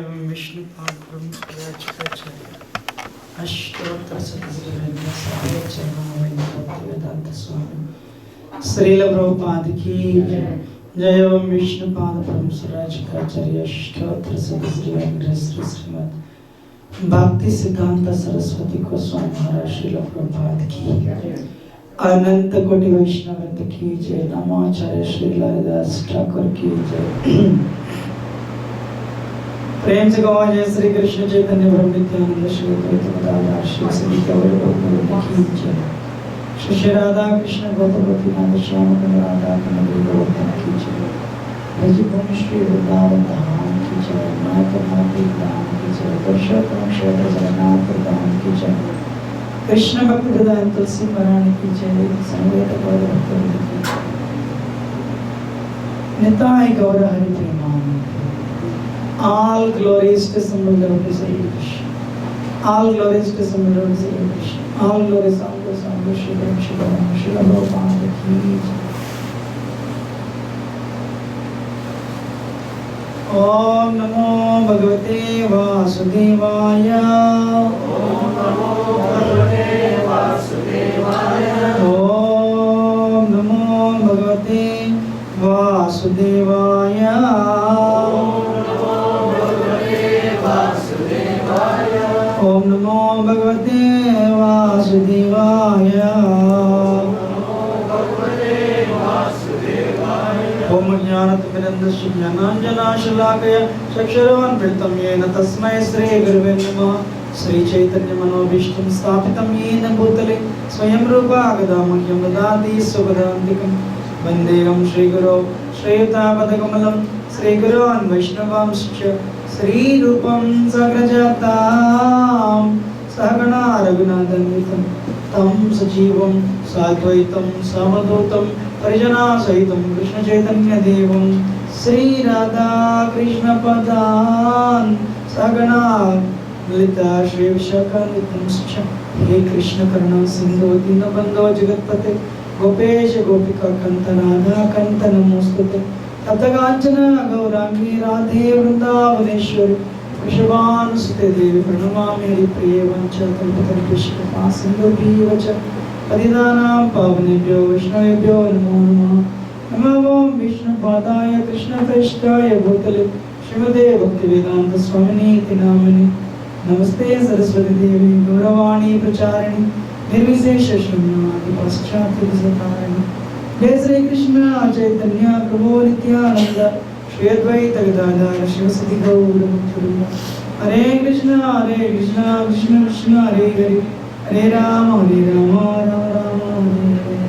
एवं विष्णुपाद ब्रह्म सूर्याचार्य अष्टोत्तर शतसहस्र सहाय चरणावेदांत स्वामी श्रील प्रभुपाद की जय एवं विष्णुपाद ब्रह्म सूर्याचार्य अष्टोत्तर शतसहस्र श्रीमद भक्ति सिद्धांत सरस्वती गोस्वामी महाराज श्रील प्रभुपाद की अनंत कोटि वैष्णव की जय। नमाचार्य श्री हरिदास ठाकुर की जय। प्रेम से गवा जय श्री कृष्ण चैतन्य प्रभु नित्यानंद श्री अद्वैत गदाधर श्री सभी गौर की जय। श्री राधा कृष्ण गोपवती नाथ श्याम राधा कनक गोवर्धन की जय। भजन श्री वृंदावन धाम की जय। नाथ माधुरी धाम की जय। पुरुषोत्तम क्षेत्र जगन्नाथ धाम की जय। कृष्ण भक्त हृदय तुलसी महारानी की जय। संवेद गौर भक्तवृंद की जय। निताय गौर Hari Premanand. All glories to Lord Sri Krishna. All glories to Lord Sri Krishna. All glories, all glories, all glories, Shri Krishna, Shri Prabhupada ki jai. Om Namo Bhagavate Vasudevaya. Om Namo Bhagavate Vasudevaya. Om Namo Bhagavate Vasudevaya. Om Namo Bhagavate Vasudevaya. Om Jnanatimirandasya Jnananjana Shalakaya Chaksharavan Vritam Yena Tasmai Sri Gurave Namah. Sri Chaitanya Manobhishtam Sthapitam Yena Bhutale Swayam Rupa Agadamuhyam Dadati Subhadantikam Vandeham Sri Guru Sri Yutapadakammalam Sri Guru and Vaishnavamscha Sri Rupam Sagrajatam Sagana Raghunathanvitam Tam Sajivam Sadvaitam Samadutam Parijana Sahitam Krishna Chaitanya Devam Sri Radha Krishna Padan Sagana Lita Shri Vishakanitam Scha He Krishna Karna Sindhu Dinabandho Jagatpate Gopesha Gopika Kanta Radha Kanta Namostute Taptakanchana Gaurangi Radhe Vrindavaneshwari Vrishabhanusute Devi Pranamami Haripriye Vancha Kalpataripishkapa Sindhubhivacha Patitanam Pavanebhyo Vaishnavebhyo Namo Namah. Namo Vishnupadaya Krishna Prasthaya Bhutale Srimate Bhaktivedanta Swaminiti Namani Namaste Saraswati Devi Gauravani Pracharini Nirvisesha Shunyavadi Paschati Visatarani. Jai Sri Krishna Chaitanya Prabhu Nityananda Shri Advaita Gadadhara Shivasati Gaura Bhaktivinoda. Hare Krishna Krishna Krishna Hare Hare Hare Rama Rama Rama Hare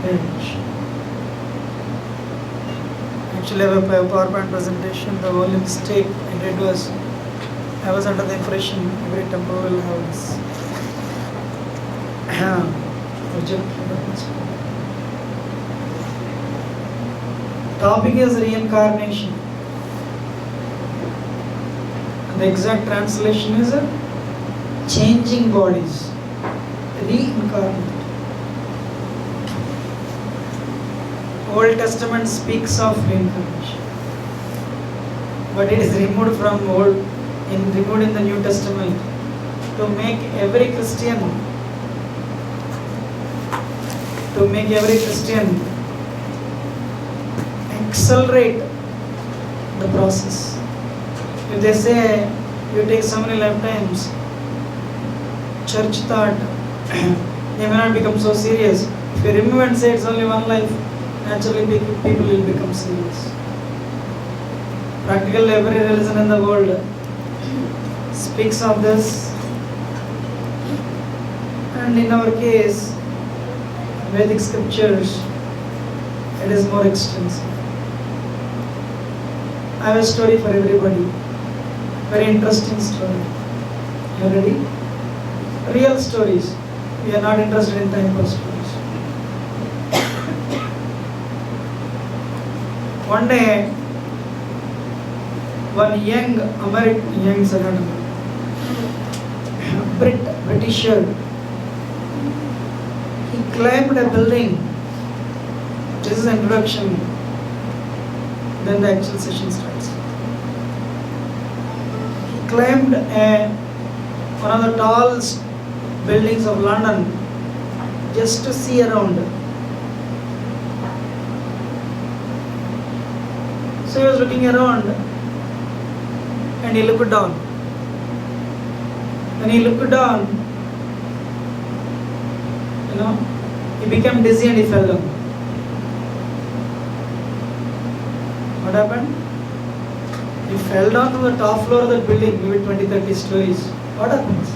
Hare. Actually, I have a PowerPoint presentation. The volume mistake I was under the impression every temple will have this. Topic is reincarnation. The exact translation is changing bodies. Reincarnate. Old Testament speaks of reincarnation, but it is removed from removed in the New Testament to make every Christian accelerate the process. If they say you take so many lifetimes, church thought they may not become so serious. If you remove and say it's only one life, naturally people will become serious. Practically every religion in the world speaks of this, and in our case, Vedic scriptures, it is more extensive. I have a story for everybody. Very interesting story. You are ready? Real stories. We are not interested in time for stories. One day, one young Britisher, he climbed a building. This is an introduction. Then the actual session starts. climbed one of the tallest buildings of London just to see around. So he was looking around and he looked down. When he looked down, he became dizzy and he fell down. What happened? He fell down from the top floor of that building, maybe 20-30 stories. What happens?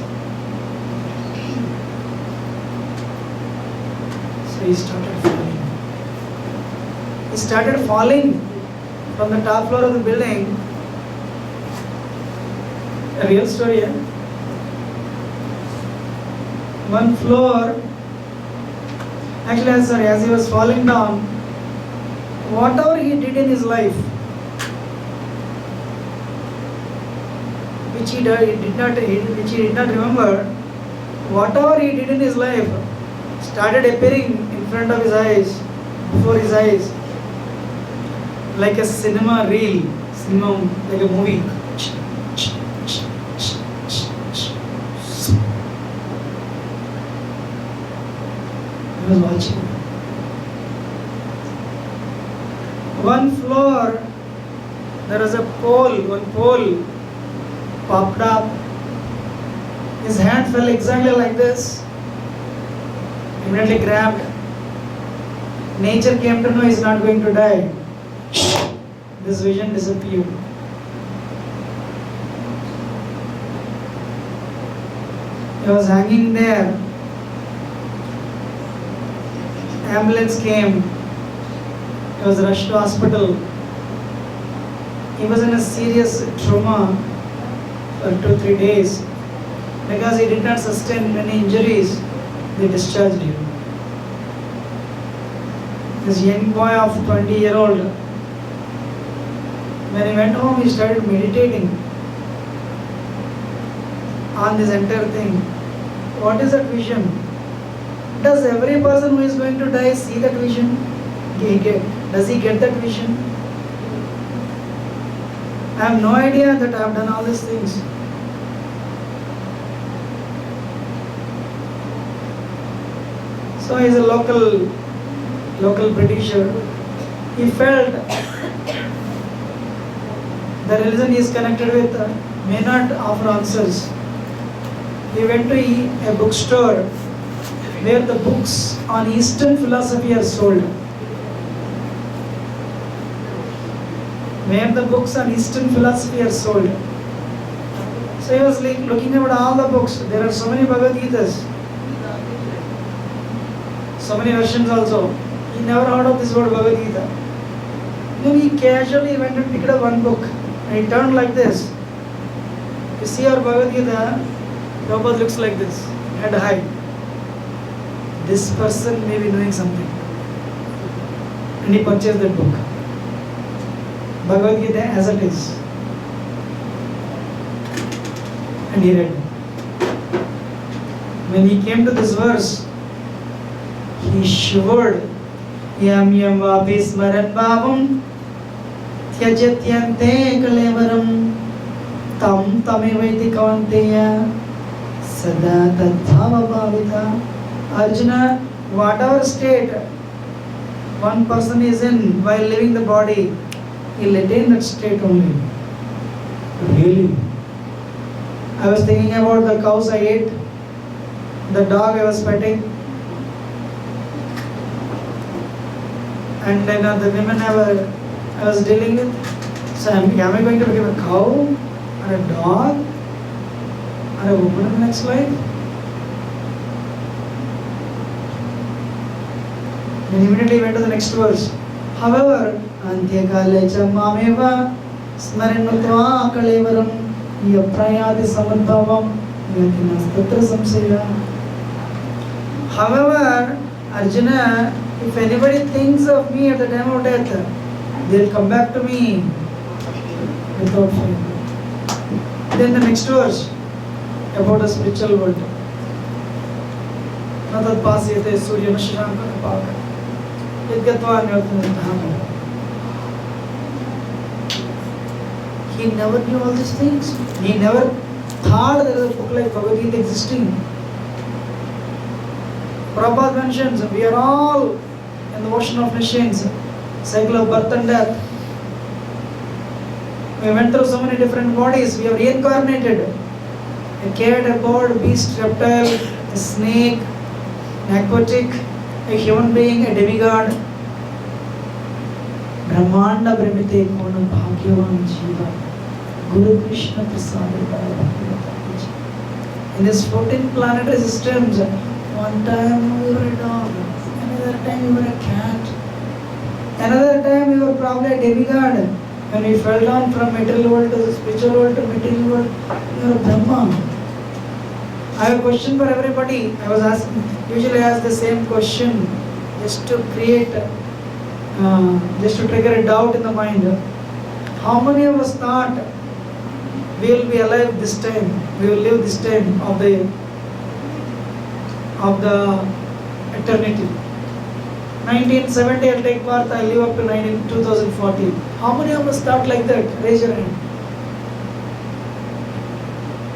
So he started falling. He started falling from the top floor of the building. A real story, eh? One floor. Actually, as he was falling down, whatever he did in his life, which he did not remember, whatever he did in his life started appearing in front of his eyes, before his eyes, like a cinema reel, like a movie. He was watching. One floor, there was a pole, one pole popped up. His hand fell exactly like this. Immediately grabbed. Nature came to know he's not going to die. This vision disappeared. He was hanging there. Ambulance came. He was rushed to hospital. He was in a serious trauma for 2-3 days. Because he did not sustain many injuries, they discharged him. This young boy of 20-year-old, when he went home, he started meditating on this entire thing. What is that vision? Does every person who is going to die see that vision? Does he get that vision? I have no idea that I have done all these things. So he is a local Britisher. He felt the religion he is connected with may not offer answers. He went to a bookstore where the books on Eastern philosophy are sold. Where the books on Eastern philosophy are sold. So he was looking at all the books. There are so many Bhagavad Gitas. So many versions also. He never heard of this word Bhagavad Gita. Then he casually went and picked up one book. And he turned like this. You see our Bhagavad Gita, Prabhupada looks like this, head high. This person may be doing something. And he purchased that book. Bhagavad Gita as it is. And he read. When he came to this verse, he shivered. Yam yam vapi smaran bhavam tyajatyante kalevaram tam tamevaiti kavanteya sada tadbhava bhavita. Arjuna, whatever state one person is in while leaving the body, he'll attain that state only. Really? I was thinking about the cows I ate, the dog I was petting, and then the women I was dealing with. So am I going to become a cow or a dog or a woman in the next life? And immediately went to the next verse. However, Antyakale chamameva smaranutva kalevaram yaprayati samadbhavam yatinastatra samsaya. However, Arjuna, if anybody thinks of me at the time of death, they'll come back to me without fear. Then the next verse about the spiritual world. Natat pasyate surya nashrankana paka. He He never knew all these things. He never thought there was a book like Bhagavad Gita existing. Prabhupada mentions, we are all in the ocean of machines, cycle of birth and death. We went through so many different bodies. We have reincarnated. A cat, a bird, a beast, reptile, a snake, an aquatic, a human being, a demigod. Brahmanda Brahmite Kona Bhagyavan Jiva Guru Krishna Prasada. In this 14 planetary systems, one time you were a dog, another time you were a cat, another time you were probably a demigod. When you fell down from material world to the spiritual world to material world, you are a Brahma. I have a question for everybody. I was asking, usually I ask the same question just to create, just to trigger a doubt in the mind. How many of us thought we will be alive this time, we will live this time of the eternity? 1970 I'll take birth, I'll live up to 2040. How many of us thought like that? Raise your hand.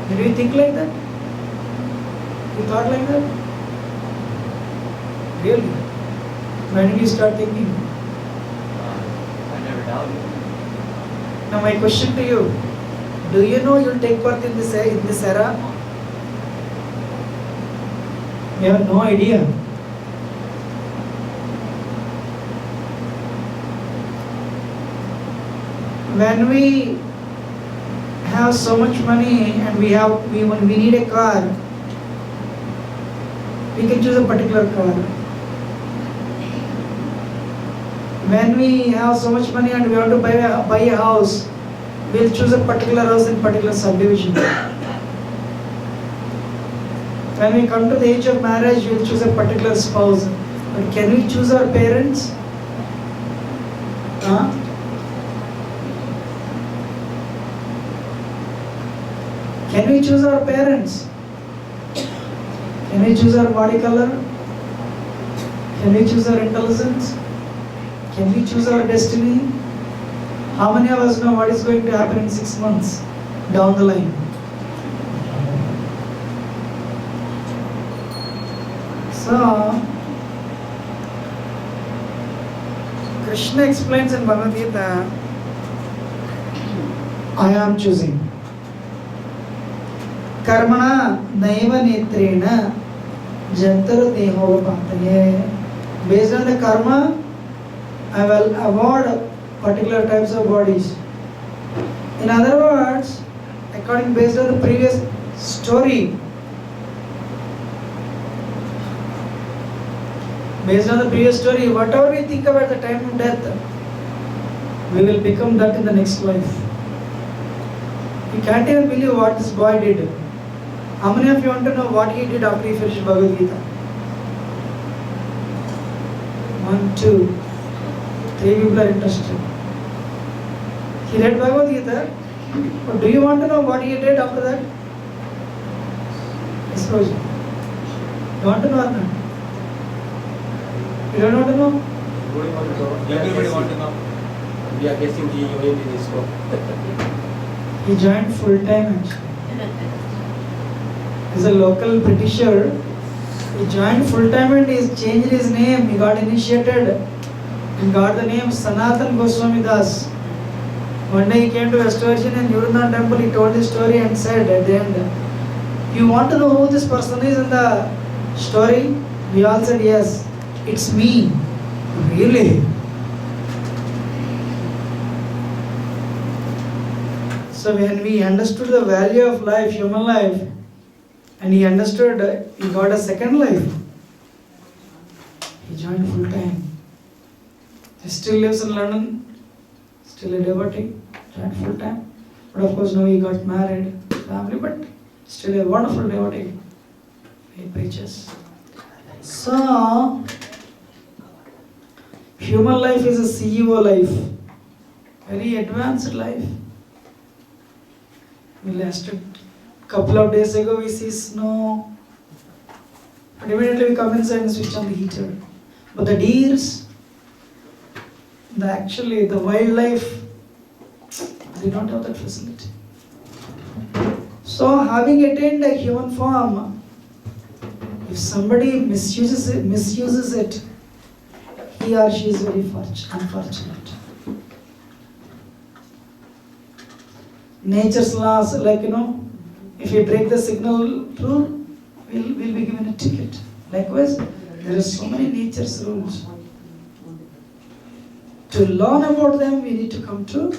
Did we think like that? You thought like that? Really? When did you start thinking? I never doubted. Now my question to you, do you know you'll take birth in this era? You have no idea. When we have so much money and when we need a car, we can choose a particular car. When we have so much money and we want to buy a house, we'll choose a particular house in particular subdivision. When we come to the age of marriage, we'll choose a particular spouse. But can we choose our parents? Can we choose our parents? Can we choose our body color? Can we choose our intelligence? Can we choose our destiny? How many of us know what is going to happen in 6 months down the line? So, Krishna explains in Bhagavad Gita, I am choosing. Karmana naiva netrena jantar dehopataye. Based on the karma, I will avoid particular types of bodies. In other words, based on the previous story, whatever we think about the time of death, we will become that in the next life. You can't even believe what this boy did. How many of you want to know what he did after he finished Bhagavad Gita? 1, 2, 3 people are interested. He read Bhagavad Gita, but do you want to know what he did after that? Yes, Roji. You want to know or not? You don't want to know? Everybody want to know. We are guessing he joined in ISKCON. He joined full time actually. He's a local Britisher. He joined full time and he changed his name. He got initiated and got the name Sanatan Goswami Das. One day he came to West Virginia and Newrundan temple. He told his story and said at the end, you want to know who this person is in the story? We all said yes. It's me. Really? So when we understood the value of life, human life, and he understood he got a second life, he joined full time. He still lives in London, still a devotee, joined full time. But of course now he got married, family, but still a wonderful devotee. He preaches. So, human life is a CEO life, very advanced life. We lasted a couple of days ago, we see snow, but immediately we come inside and switch on the heater. But the deers, the wildlife, They don't have that facility. So having attained a human form, if somebody misuses it, he or she is very unfortunate. Nature's laws, like if we break the signal rule, we'll be given a ticket. Likewise, there are so many nature's rules. To learn about them, we need to come to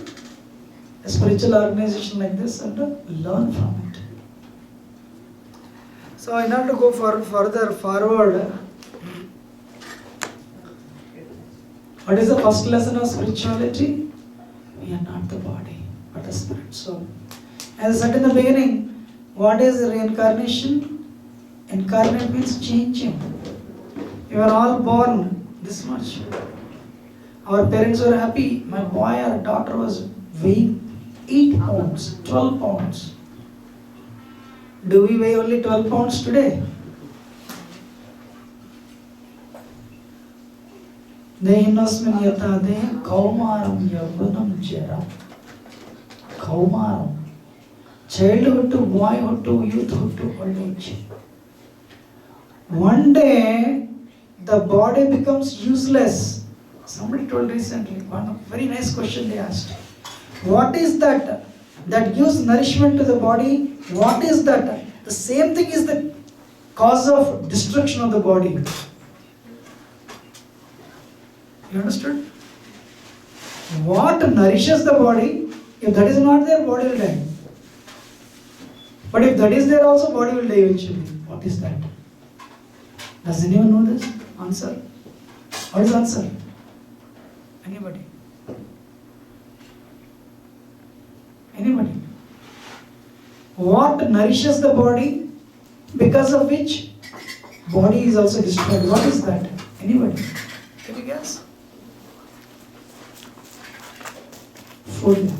a spiritual organization like this and learn from it. So in order to go further forward, what is the first lesson of spirituality? We are not the body, but a spirit soul. As I said in the beginning, what is reincarnation? Incarnate means changing. You are all born this much. Our parents were happy. My boy or daughter was weighing 8 pounds, 12 pounds. Do we weigh only 12 pounds today? Dehinasmin yata deha kaumaram yavanam jara. Kaumaram. Childhood to boyhood to youthhood to old age. One day, the body becomes useless. Somebody told recently, one very nice question they asked. What is that gives nourishment to the body? What is that? The same thing is the cause of destruction of the body. You understood? What nourishes the body? If that is not there, body will die. But if that is there also, body will die eventually. What is that? Does anyone know this answer? What is the answer? Anybody? Anybody? What nourishes the body, because of which body is also destroyed? What is that? Anybody? Can you guess? Food.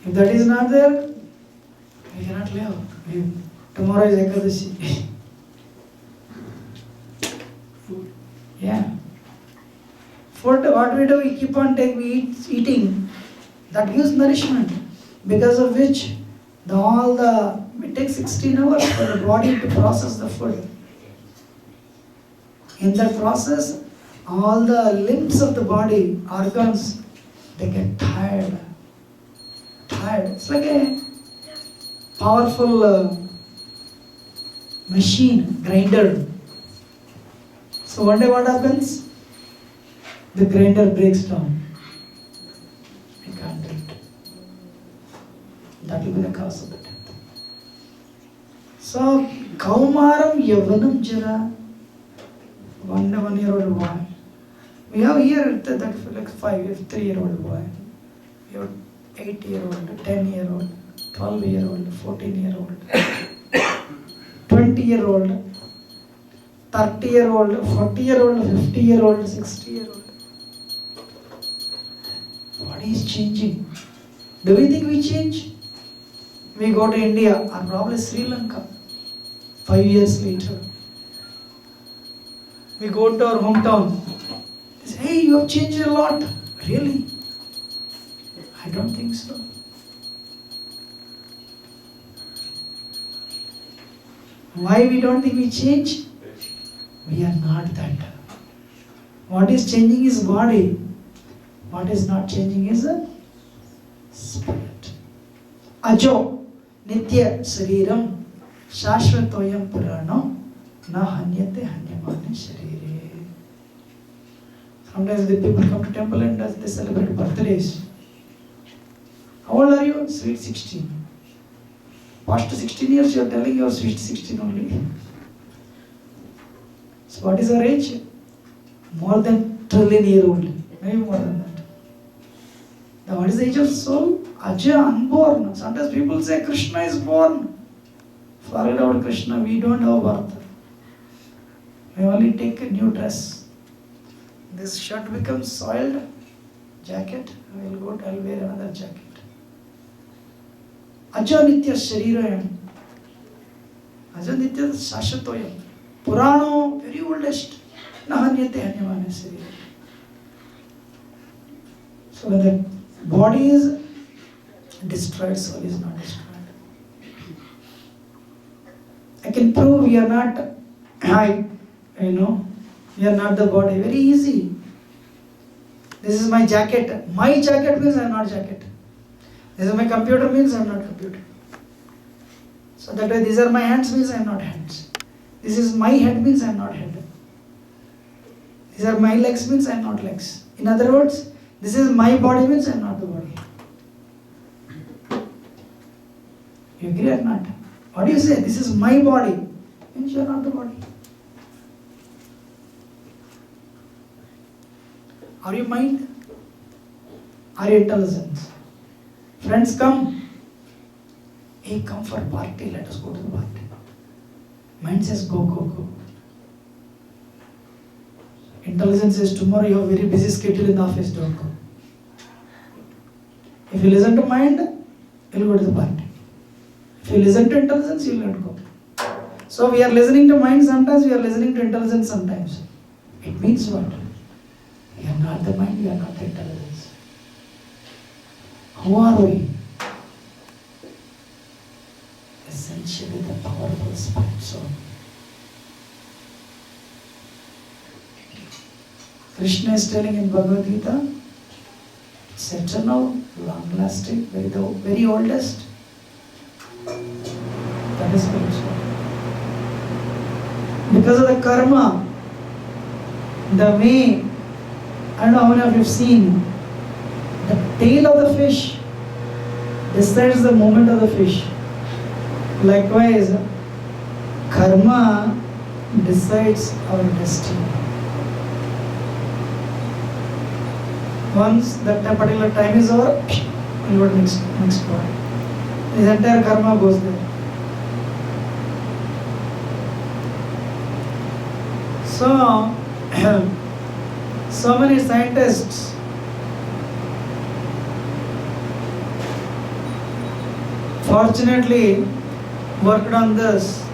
If that is not there, we cannot live. Tomorrow is Ekadashi. Food. Yeah. Food, what we do, we keep on eating. That gives nourishment. Because of which, it takes 16 hours for the body to process the food. In that process, all the limbs of the body, organs, they get tired. It's like a powerful machine, grinder. So one day what happens? The grinder breaks down. We can't do it. That will be the cause of the death. So, Kaumaram Yavanam Jara. 1 year-old boy. We have here that like 3-year-old boy. We have 8-year-old, 10-year-old, 12-year-old, 14-year-old, 20-year-old, 30-year-old, 40-year-old, 50-year-old, 60-year-old. Body is changing. Do we think we change? We go to India or probably Sri Lanka. 5 years later, we go to our hometown. They say, hey, you have changed a lot. Really? I don't think so. Why we don't think we change? We are not that. What is changing is body. What is not changing is a spirit. Ajo nitya sariram shashvatoyam purano na hanyate hanyamane sharire. Sometimes the people come to temple and they celebrate birthdays. How old are you? Sweet 16. Past 16 years you are telling you are sweet 16 only. So what is our age? More than trillion-year-old. Maybe more than that. Now what is the age of soul? Aja, unborn. Sometimes people say Krishna is born. Forget about Krishna, we don't have birth. We only take a new dress. This shirt becomes soiled, jacket, I'll wear another jacket. Ajanitya Sharirayam. Ajanitya Shashatoyam. Purano, very oldest. Nahanyate Hanyamane Sharirayam. So when the body is destroyed, soul is not destroyed. I can prove we are not, we are not the body. Very easy. This is my jacket. My jacket means I am not jacket. This is my computer means I am not computer. So that way these are my hands means I am not hands. This is my head means I am not head. These are my legs means I am not legs. In other words, this is my body means I am not the body. You agree or not? What do you say? This is my body means you are not the body. Are you mind? Are you intelligence? Friends come. Hey, come for a party. Let us go to the party. Mind says go, go, go. Intelligence says tomorrow you have a very busy schedule in the office. Don't go. If you listen to mind, you will go to the party. If you listen to intelligence, you will not go. So we are listening to mind sometimes, we are listening to intelligence sometimes. It means what? We are not the mind, we are not the intelligence. Who are we? Essentially the powerful spirit soul. Krishna is telling in Bhagavad Gita, it's eternal, long-lasting, very oldest. That is spiritual. Because of the karma, the way, I don't know how many of you have seen, the tail of the fish decides the movement of the fish. Likewise, karma decides our destiny. Once that particular time is over, we'll go to next point. This entire karma goes there. So many scientists fortunately worked on this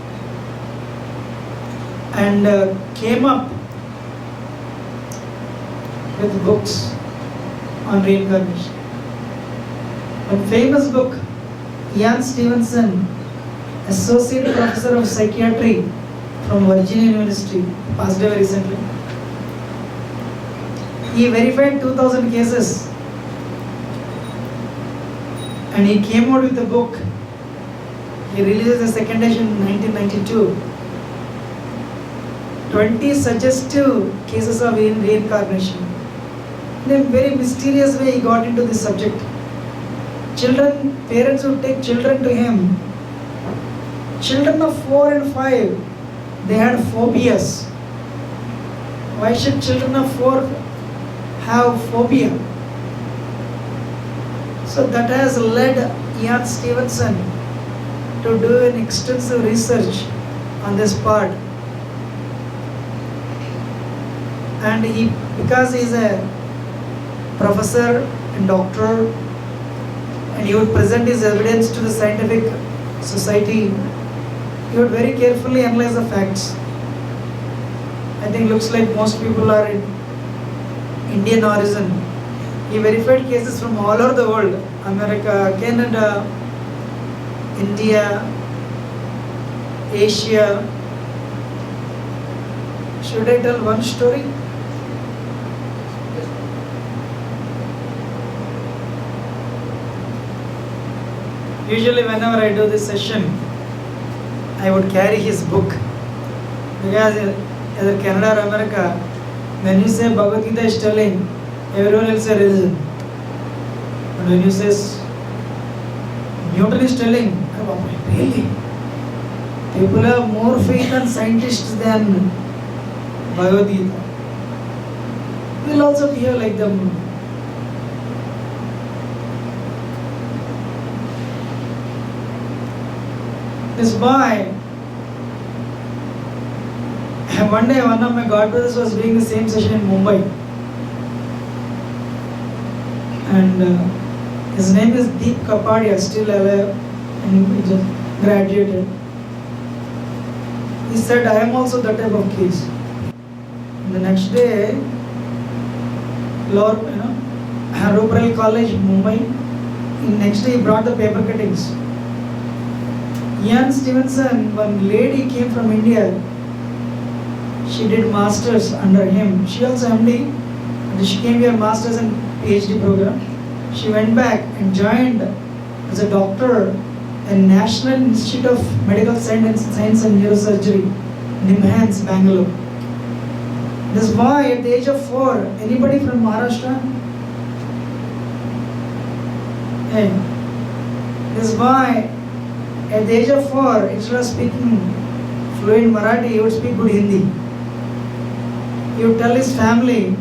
and came up with books on reincarnation. A famous book, Ian Stevenson, Associate Professor of Psychiatry from Virginia University, passed away recently. He verified 2000 cases and he came out with a book. He released the second edition in 1992. 20 suggestive cases of reincarnation. In a very mysterious way he got into this subject. Parents would take children to him. Children of 4 and 5, they had phobias. Why should children of 4 have phobia? So that has led Ian Stevenson to do an extensive research on this part. And because he is a professor and doctor, and he would present his evidence to the scientific society, he would very carefully analyze the facts. I think looks like most people are in Indian origin. He verified cases from all over the world, America, Canada, India, Asia. Should I tell one story? Usually whenever I do this session, I would carry his book. Because either Canada or America, when you say Bhagavad Gita is telling, everyone will say religion. But when you say Newton is telling, really? People have more faith in scientists than Bhagavad Gita. We will also behave like them. This boy, one day one of my godbrothers was doing the same session in Mumbai. And his name is Deep Kapadia, still alive, and he just graduated. He said, I am also that type of case. And the next day, Lord, Rural College, Mumbai. Next day he brought the paper cuttings. Ian Stevenson, one lady came from India. She did masters under him. She also MD. And she came here masters and PhD program. She went back and joined as a doctor in National Institute of Medical Science and Neurosurgery, Nimhans, Bangalore. This boy at the age of 4, anybody from Maharashtra? Hey, this boy at the age of 4, instead of speaking fluent Marathi, he would speak good Hindi. He would tell his family,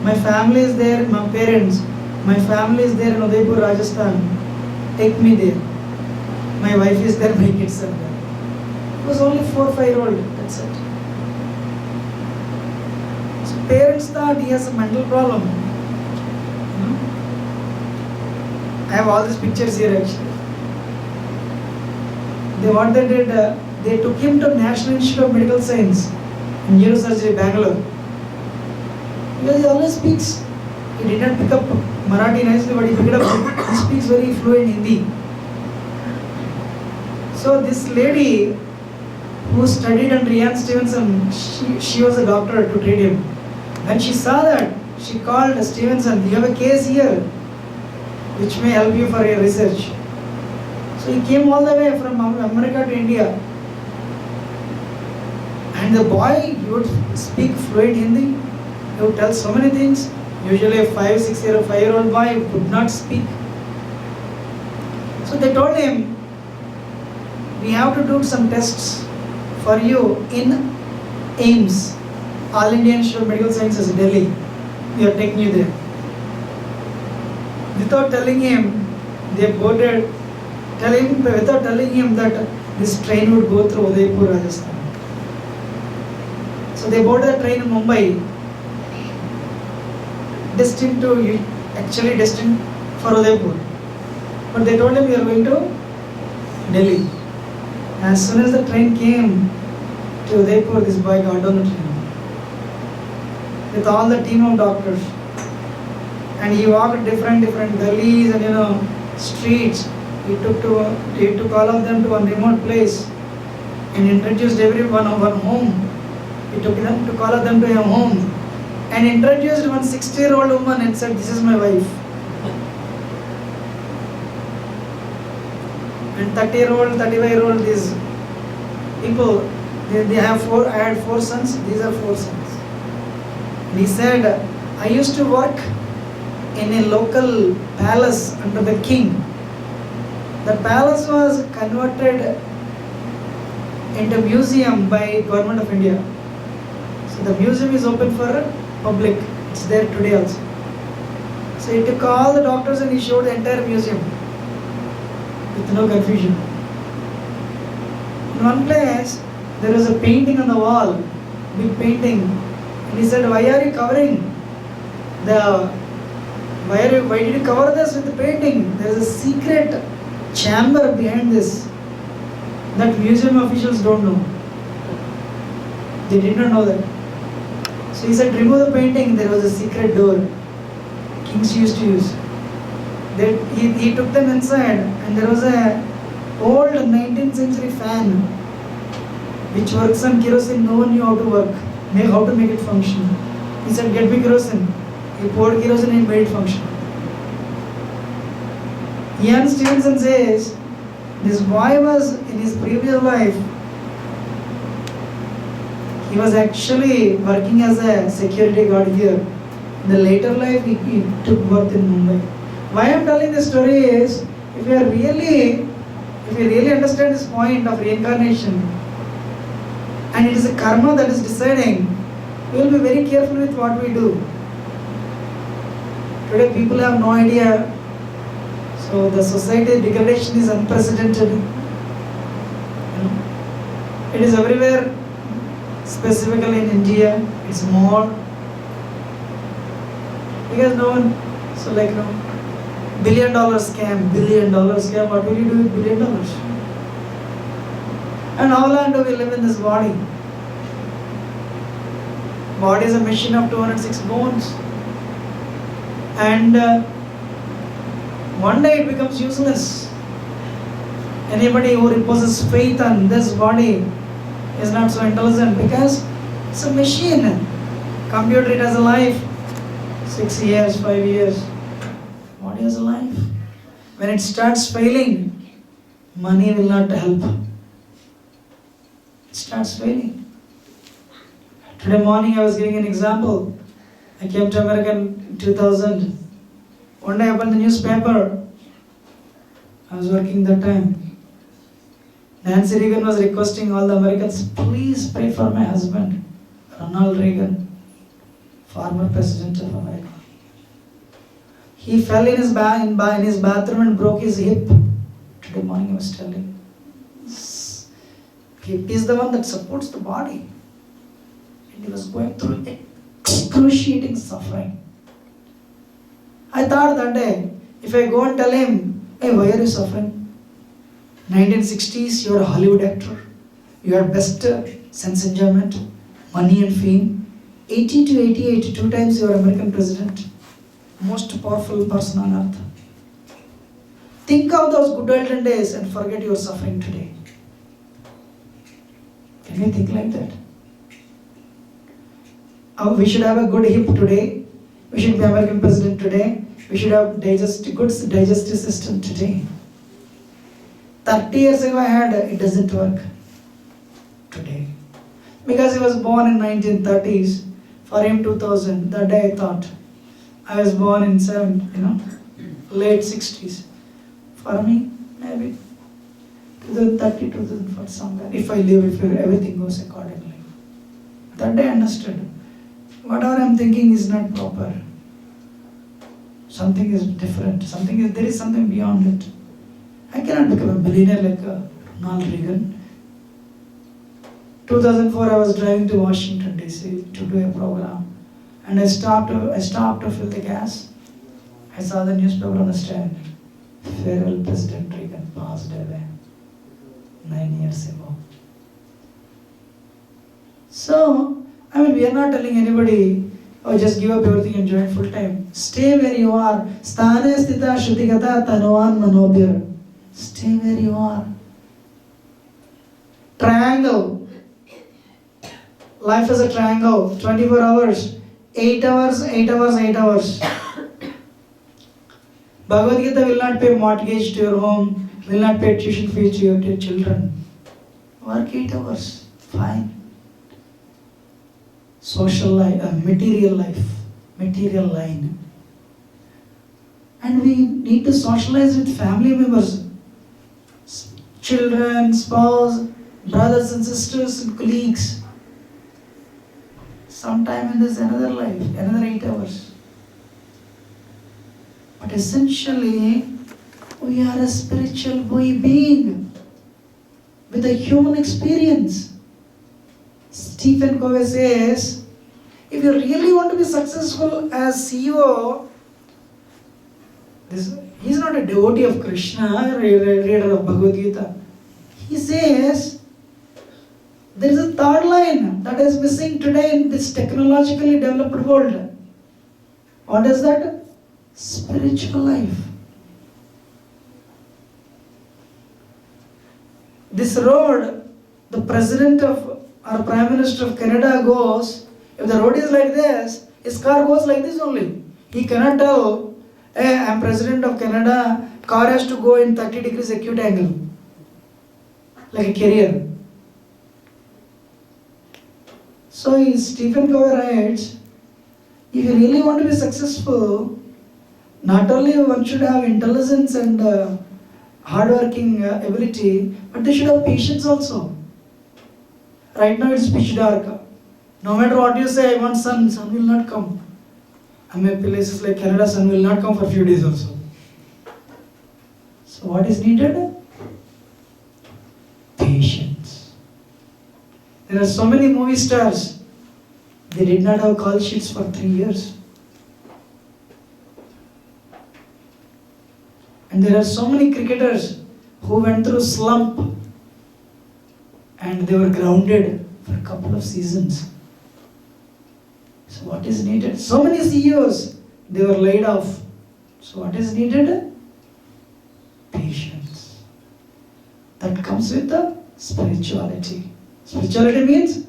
my family is there, my parents, my family is there in Udaipur, Rajasthan, take me there. My wife is there, my kids are there. He was only 4 or 5 years old, that's it. So parents thought he has a mental problem. I have all these pictures here actually. What they did, they took him to National Institute of Medical Science and Neurosurgery, Bangalore. Because he always speaks. He did not pick up Marathi nicely, but he picked up. He speaks very fluent Hindi. So this lady who studied under Ian Stevenson, she was a doctor to treat him. When she saw that, she called Stevenson, you have a case here which may help you for your research. So he came all the way from America to India. And the boy, he would speak fluent Hindi. He would tell so many things. Usually a 5-6-year-old boy could not speak. So they told him, we have to do some tests for you in AIMS, All India Institute of Medical Sciences, Delhi. We are taking you there. Without telling him, they boarded, without telling him that this train would go through Udaipur, Rajasthan. So they boarded the train in Mumbai, destined for Udaipur. But they told him we are going to Delhi. As soon as the train came to Udaipur, this boy got on the train with all the team of doctors. And he walked different gullies and streets. He took all of them to one remote place and introduced everyone of one home. He took all of them to a home and introduced one 60-year-old woman and said, this is my wife. And 30-year-old, 35-year-old, these people, they have I had 4 sons, these are 4 sons. And he said, I used to work in a local palace under the king. The palace was converted into museum by Government of India. So the museum is open for public. It's there today also. So he took all the doctors and he showed the entire museum with no confusion. In one place, there was a painting on the wall, big painting. And he said, why are you covering why did you cover this with the painting? There is a secret chamber behind this that museum officials don't know. They did not know that. So he said, remove the painting. There was a secret door kings used to use. He took them inside and there was a old 19th century fan which works on kerosene. No one knew how to make it function. He said, get me kerosene. He poured kerosene and made it function. Ian Stevenson says, this boy was in his previous life, he was actually working as a security guard here. In the later life, he took birth in Mumbai. Why I am telling this story is, if you really understand this point of reincarnation, and it is a karma that is deciding, we will be very careful with what we do. Today people have no idea. So the society degradation is unprecedented. It is everywhere, specifically in India, it's more. Because no one, so like $1 billion scam, what will you do with $1 billion? And how long do we live in this body? Body is a machine of 206 bones. And one day it becomes useless. Anybody who reposes faith on this body is not so intelligent because it's a machine. Computer, it has a life. 6 years, 5 years. Body has a life. When it starts failing, money will not help. It starts failing. Today morning I was giving an example. I came to America in 2000. One day I opened the newspaper. I was working that time. Nancy Reagan was requesting all the Americans, please pray for my husband, Ronald Reagan, former president of America. He fell in his bathroom and broke his hip. Today morning I was telling. Hip is the one that supports the body. And he was going through excruciating suffering. I thought that day, if I go and tell him, hey, why are you suffering? 1960s, you were a Hollywood actor. You had best sense enjoyment, money and fame. 80 to 88, 2 times you were American president. Most powerful person on earth. Think of those good olden days and forget your suffering today. Can you think like that? We should have a good hip today. We should be American president today. We should have good digestive system today. 30 years ago I had, it doesn't work today. Because he was born in 1930s, for him 2000, that day I thought. I was born in late 60s. For me, maybe 2030, 2040 somewhere. If I live, if everything goes accordingly. That day I understood. Whatever I'm thinking is not proper. Something is different. There is something beyond it. I cannot become a billionaire like Ronald Reagan. 2004, I was driving to Washington DC to do a program, and I stopped to fill the gas. I saw the newspaper on the stand. Farewell, President Reagan passed away 9 years ago. So, we are not telling anybody, oh, just give up everything and join full time. Stay where you are. Sthane sthita shrutigata tanuvan manobhir. Stay where you are. Triangle. Life is a triangle. 24 hours. 8 hours, 8 hours, 8 hours. Bhagavad Gita will not pay mortgage to your home, will not pay tuition fees to your children. Work 8 hours. Fine. Social life, material life, material line. And we need to socialize with family members. Children, spouse, brothers and sisters and colleagues. Sometime in this another life, another 8 hours. But essentially, we are a spiritual being with a human experience. Stephen Covey says, if you really want to be successful as CEO, he's not a devotee of Krishna, reader of Bhagavad Gita. He says, there is a third line that is missing today in this technologically developed world. What is that? Spiritual life. This road, the president of or Prime Minister of Canada goes, if the road is like this, his car goes like this only. He cannot tell, hey, I am President of Canada, car has to go in 30 degrees acute angle. Like a carrier. So Stephen Covey writes, if you really want to be successful, not only one should have intelligence and hard-working ability, but they should have patience also. Right now it's pitch dark. No matter what you say, I want sun will not come. I mean, places like Canada, sun will not come for a few days also. So what is needed? Patience. There are so many movie stars. They did not have call sheets for 3 years. And there are so many cricketers who went through slump and they were grounded for a couple of seasons. So what is needed? So many CEOs they were laid off. So what is needed? Patience. That comes with the spirituality. Spirituality means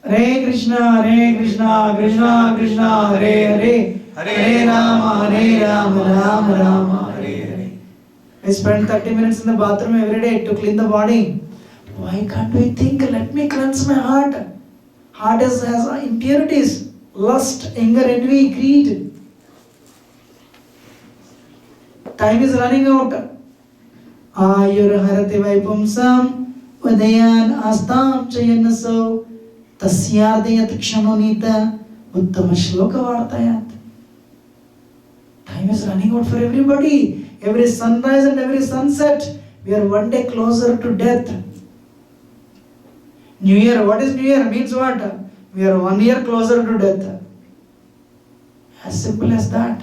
Hare Krishna, Krishna Krishna, Hare Hare, Hare Rama, Rama Rama, Hare Hare. I spend 30 minutes in the bathroom every day to clean the body. Why can't we think, let me cleanse my heart? Heart has impurities, lust, anger, envy, greed. Time is running out. Ayur harati vaipumsam udayan astam chayanaso tasyadayat kshanonita uttama shloka vartayat. Time is running out for everybody. Every sunrise and every sunset, we are one day closer to death. New Year, what is New Year? Means what? We are 1 year closer to death. As simple as that.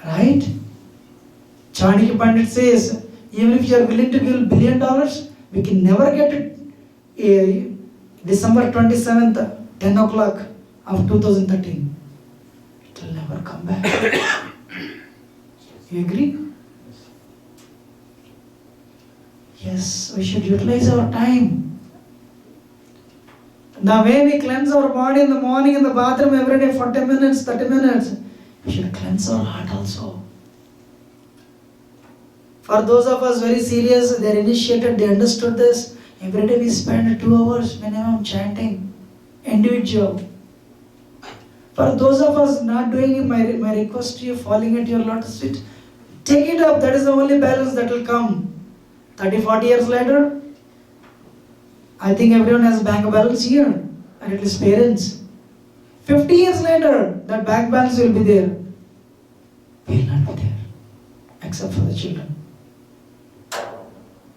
Right? Chanakya Pandit says, even if you are willing to give $1 billion, we can never get it. December 27th, 10 o'clock of 2013. It will never come back. You agree? Yes, we should utilize our time. The way we cleanse our body in the morning in the bathroom every day, 40 minutes, 30 minutes, we should cleanse our heart also. For those of us very serious, they are initiated, they understood this. Every day we spend 2 hours minimum chanting, individual. For those of us not doing it, my request to you, falling at your lotus feet, take it up. That is the only balance that will come. 30, 40 years later, I think everyone has bank balance here, and at least parents. 50 years later, that bank balance will be there. We will not be there, except for the children.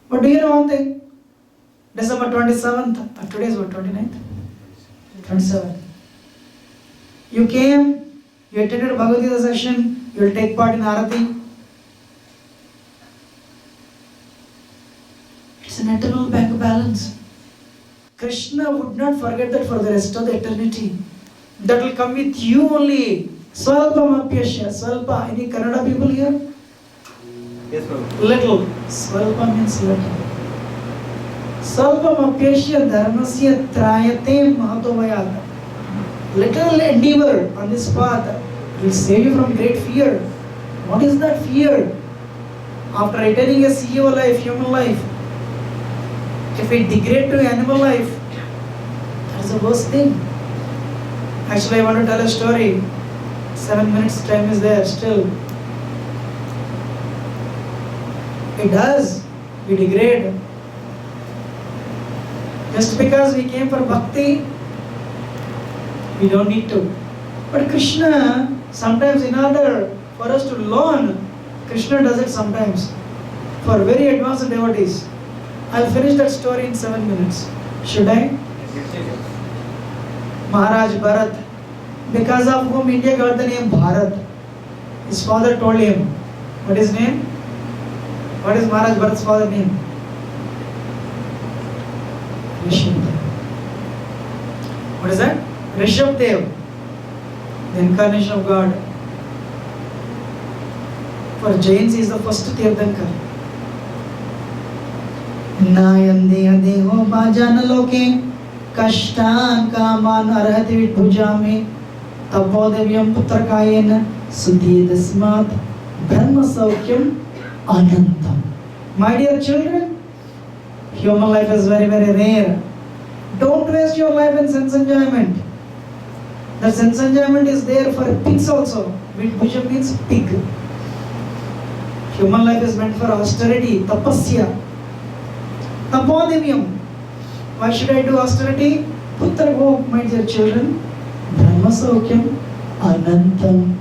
But do you know one thing? December 27th, today is what, 29th? 27th. You came, you attended Bhagavad Gita session, you will take part in Arati. It's an eternal bank balance. Krishna would not forget that for the rest of the eternity. That will come with you only. Swalpam apyasya. Swalpa. Any Kannada people here? Yes, Prabhu. Little. Swalpa means little. Swalpam apyasya dharmasya trayate mahatovayat. Little endeavor on this path will save you from great fear. What is that fear? After attaining a CEO life, human life, if we degrade to animal life, that is the worst thing. Actually, I want to tell a story. 7 minutes time is there still. It does. We degrade. Just because we came for bhakti, we don't need to. But Krishna, sometimes in order for us to learn, Krishna does it sometimes for very advanced devotees. I'll finish that story in 7 minutes. Should I? Maharaj Bharat, because of whom India got the name Bharat. His father told him, what is his name? What is Maharaj Bharat's father's name? Rishabdev. What is that? Rishabdev, the incarnation of God. For Jains, he is the first Tirthankar. Nayande adeho bhajana loke kashtan kaman arhati vidbhujame tapodevyam putrakayena sudhidasmat brahma saukyam anantam. My dear children, human life is very, very rare. Don't waste your life in sense enjoyment. The sense enjoyment is there for pigs also. Vidbhujam means pig. Human life is meant for austerity, tapasya. Tapodevyam. Why should I do austerity? Putra, oh my dear children, Brahma Saukyam Anantam.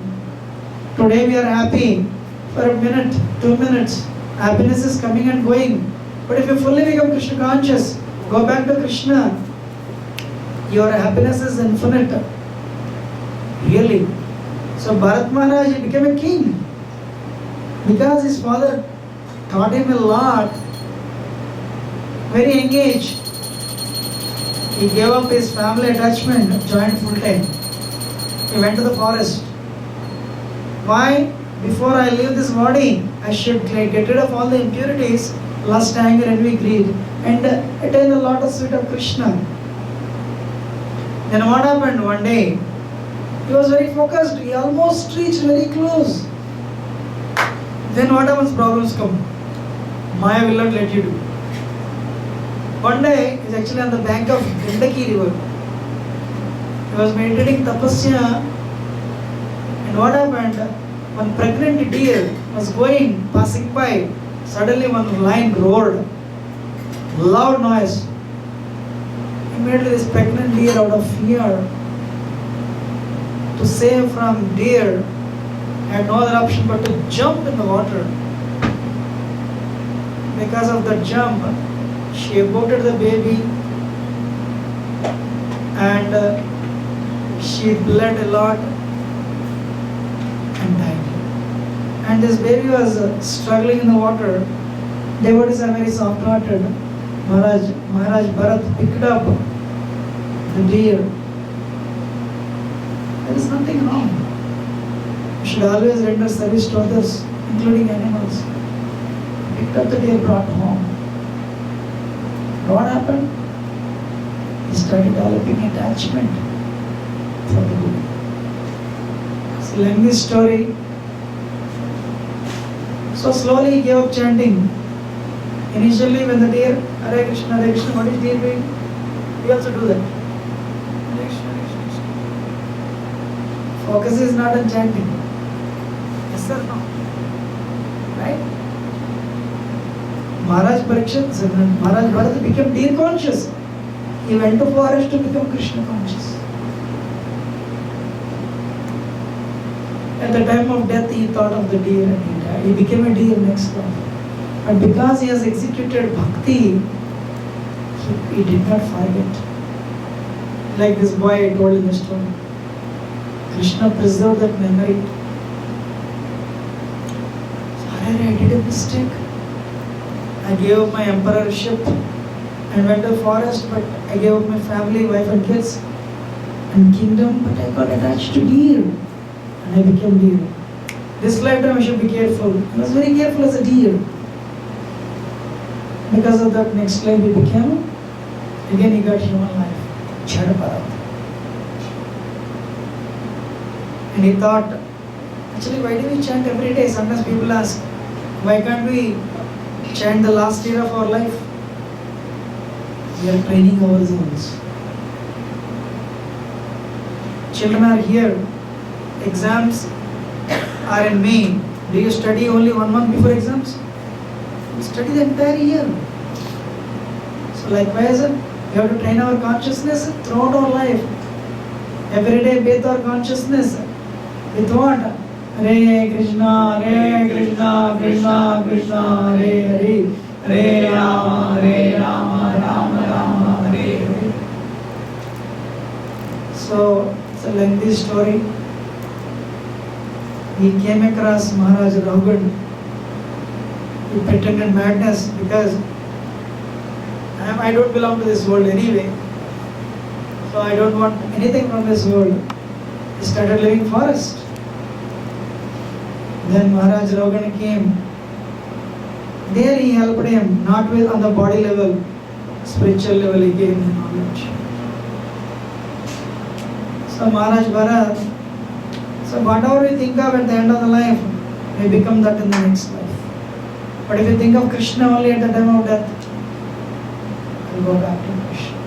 Today we are happy for a minute, 2 minutes. Happiness is coming and going. But if you fully become Krishna conscious, go back to Krishna, your happiness is infinite. Really. So Bharat Maharaj became a king because his father taught him a lot. Very engaged. He gave up his family attachment, joined full time. He went to the forest. Why? Before I leave this body, I should get rid of all the impurities, lust, anger, envy, greed, and attain the lotus feet of Krishna. Then what happened one day? He was very focused. He almost reached very close. Then what happens? Problems come. Maya will not let you do. One day, he's actually on the bank of Gandaki river. He was meditating tapasya, and what happened? One pregnant deer was passing by. Suddenly one lion roared. Loud noise. Immediately this pregnant deer, out of fear, to save from deer, had no other option but to jump in the water. Because of that jump, she aborted the baby and she bled a lot and died. And this baby was struggling in the water. Devotees are very soft-hearted. Maharaj Bharat picked up the deer. There is nothing wrong. You should always render service to others, including animals. Picked up the deer, brought home. What happened? He started developing attachment for the Guru. It's a lengthy story. So slowly he gave up chanting. Initially when the deer, Hare Krishna, what is deer doing? We also do that. Hare Krishna, Hare Krishna. Focus is not on chanting. Yes or no? Right? Maharaj Bharat became deer conscious. He went to forest to become Krishna conscious. At the time of death, he thought of the deer and he died. He became a deer next life. But because he has executed bhakti, he did not forget. Like this boy I told in the story. Krishna preserved that memory. Sorry, I did a mistake. I gave up my emperorship and went to the forest, but I gave up my family, wife and kids and kingdom, but I got attached to deer and I became deer. This lifetime I should be careful. I was very careful as a deer. Because of that, next life he became, again he got human life, Jada Bharat. And he thought, actually why do we chant every day? Sometimes people ask, why can't we chant the last year of our life? We are training ourselves. Children are here. Exams are in May. Do you study only 1 month before exams? You study the entire year. So likewise, we have to train our consciousness throughout our life. Every day bathe our consciousness with what? Hare Krishna, Krishna Krishna, Hare Hare, Hare Rama, Rama Rama, Hare Hare. So it's a lengthy story. He came across Maharaj Raghugan. He pretended madness because I don't belong to this world anyway. So I don't want anything from this world. He started living forest. Then Maharaj Raghugan came. There he helped him, not with on the body level, spiritual level he gave him knowledge. So Maharaj Bharat, so whatever you think of at the end of the life, may become that in the next life. But if you think of Krishna only at the time of death, you go back to Krishna.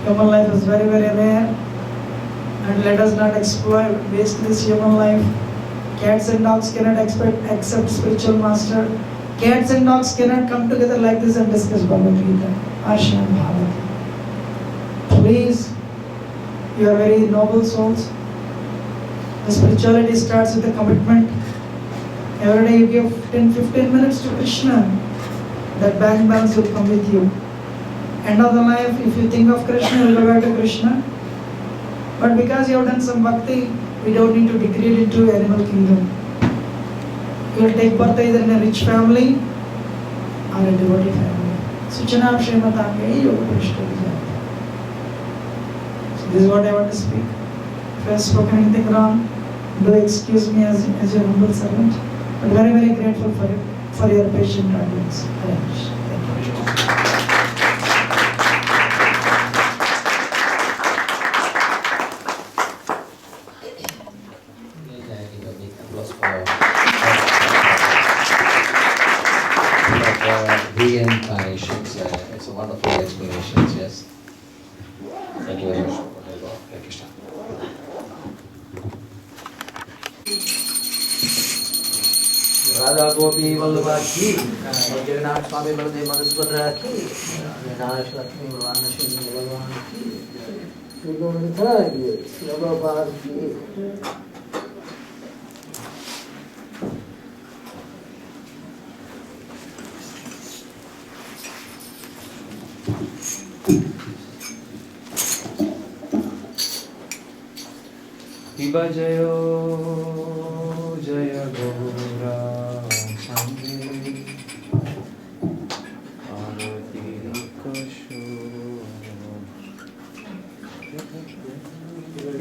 Human life is very, very rare, and let us not exploit, waste this human life. Cats and dogs cannot accept spiritual master. Cats and dogs cannot come together like this and discuss Bhagavad Gita. Ashram Bhagavad. Please, you are very noble souls. The spirituality starts with a commitment. Every day you give 10-15 minutes to Krishna. That bank balance will come with you. End of the life, if you think of Krishna, you will go back to Krishna. But because you have done some bhakti, we don't need to degrade into animal kingdom. You will take birth either in a rich family or a devotee family. Suchanam Srimatam Yoga Prishta. So this is what I want to speak. If I have spoken anything wrong, do excuse me as your humble servant. But very, very grateful for your patient audience. Hare Krishna. Thank you. Reincarnations. It's a wonderful explanation. Yes. Thank you very much. Hare Krishna. Radha गोपी वल्लभा की, जगन्नाथ स्वामी बलदेव मधुसूदन की, नारायण लक्ष्मी भगवान नरसिंह भगवान की, श्री गोविंद की, श्री गोपाल की। Iba jayo jaya gora sanghe arati kasho.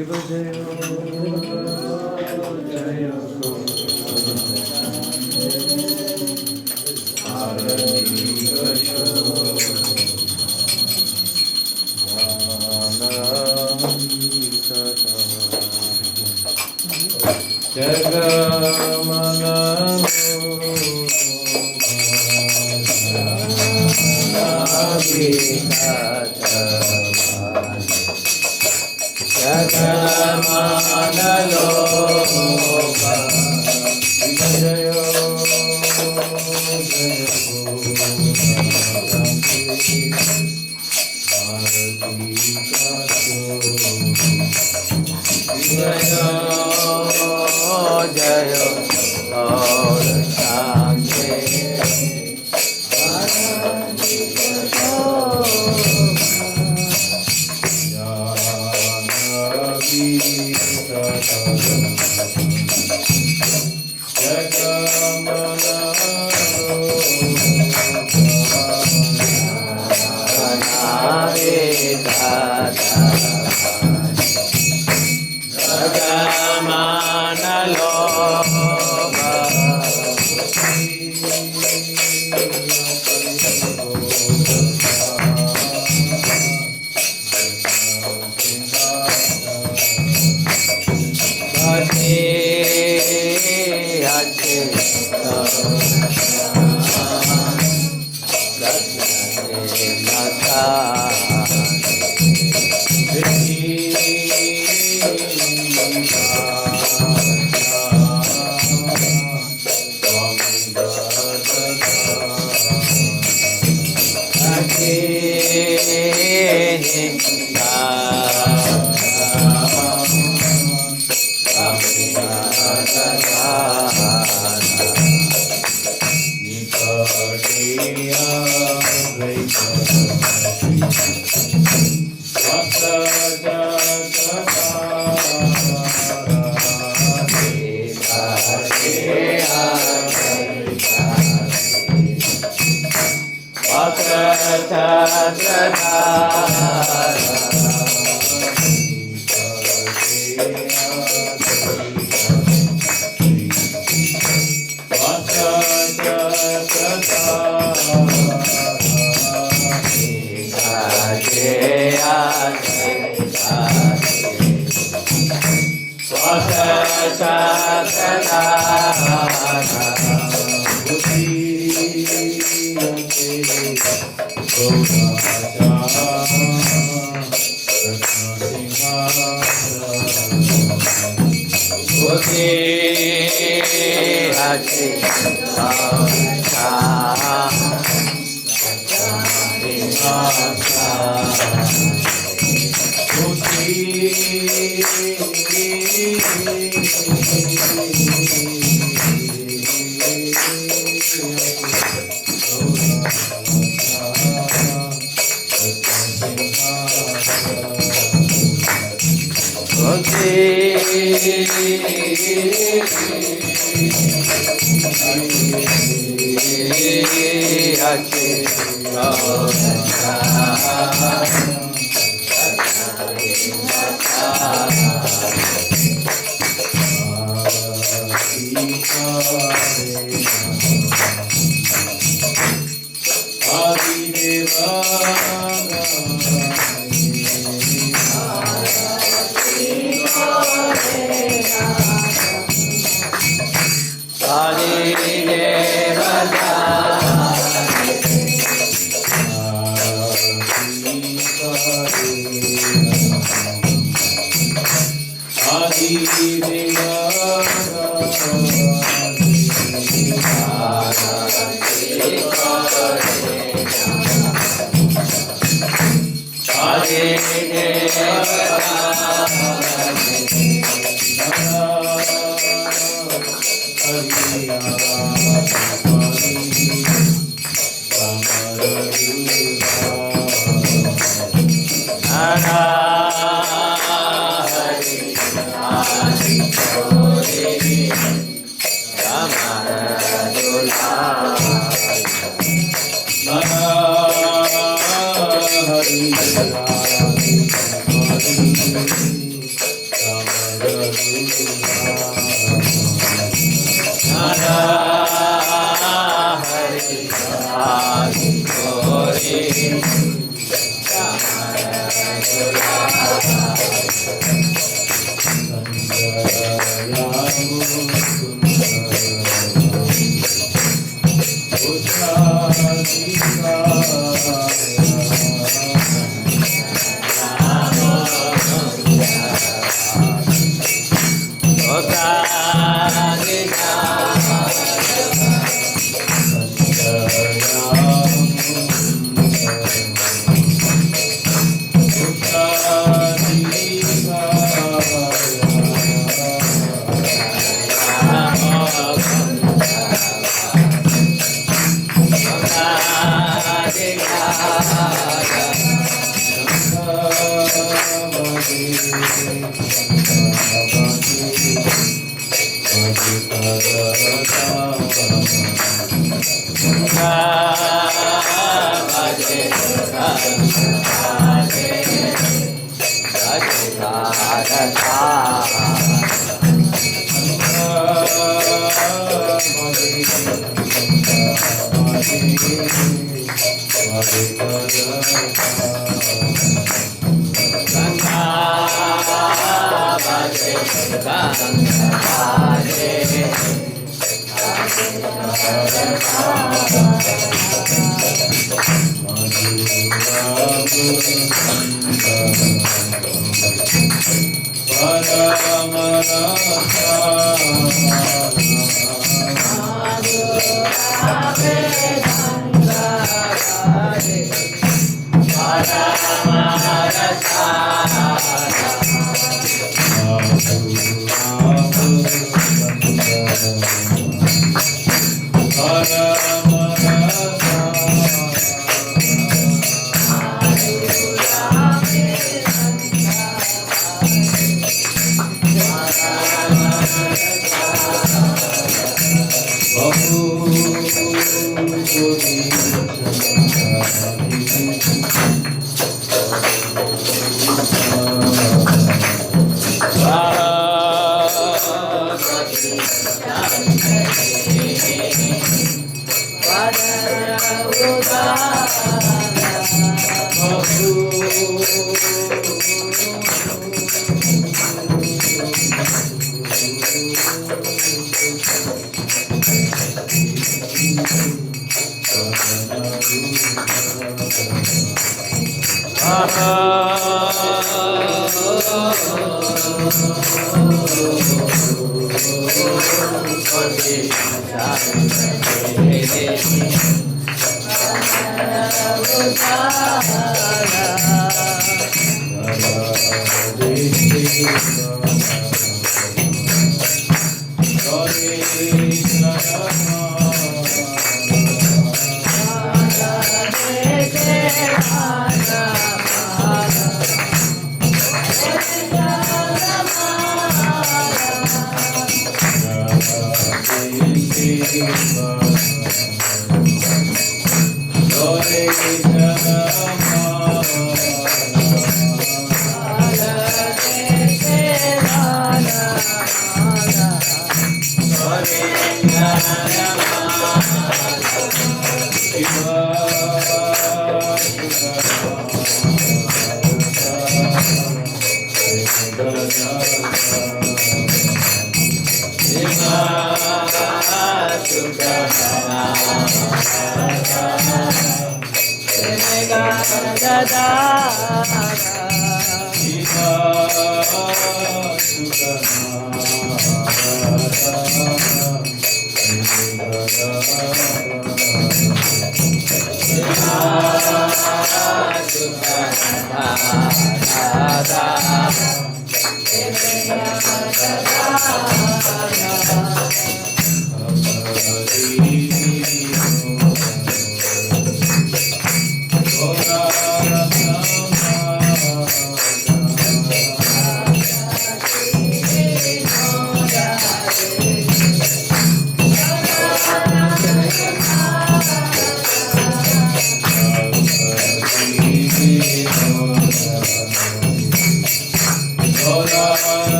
Iba jayo jaya gora arati kasho. Jagamana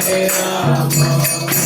Hare Rama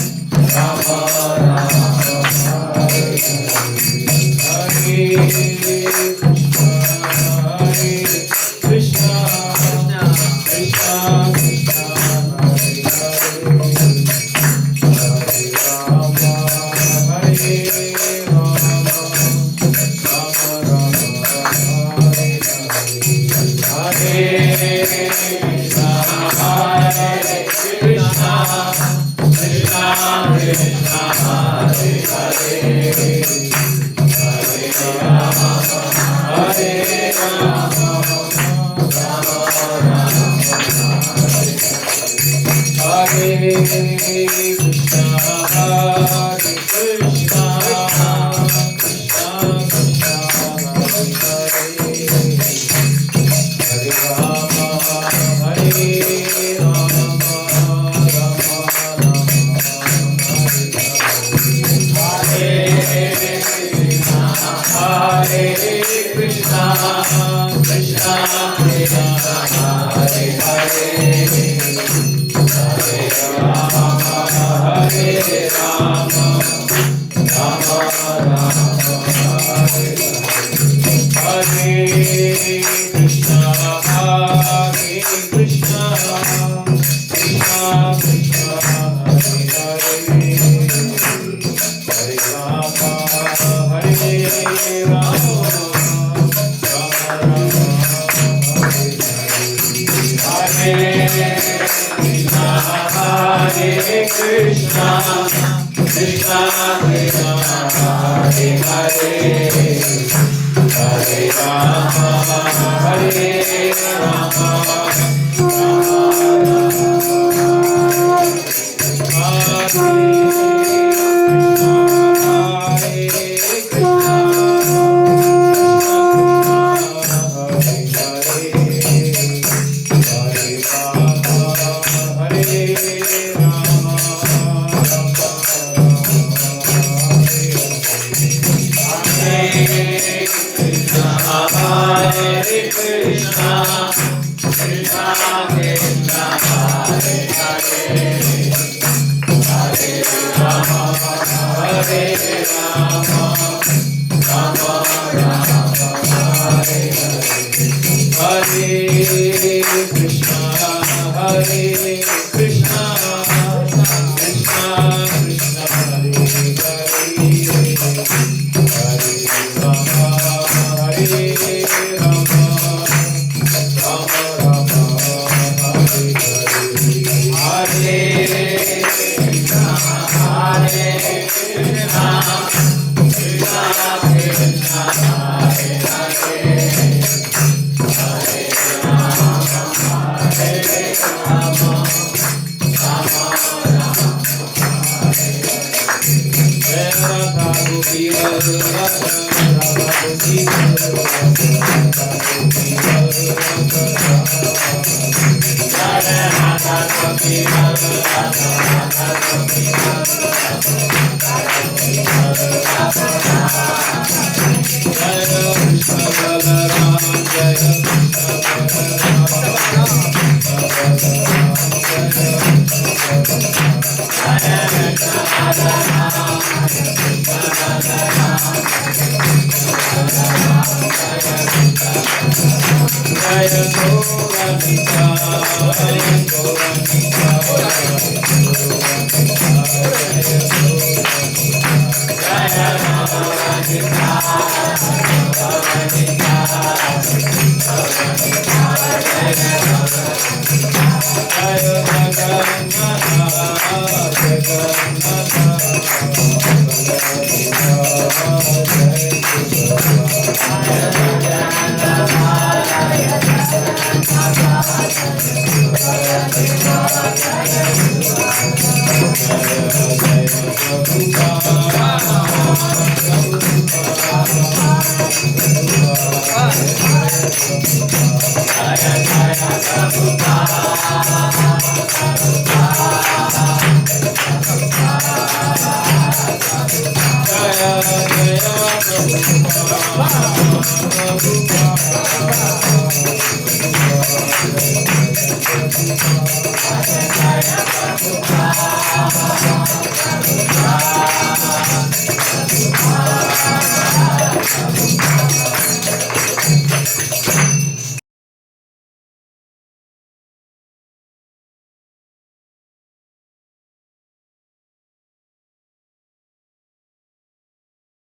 Jaya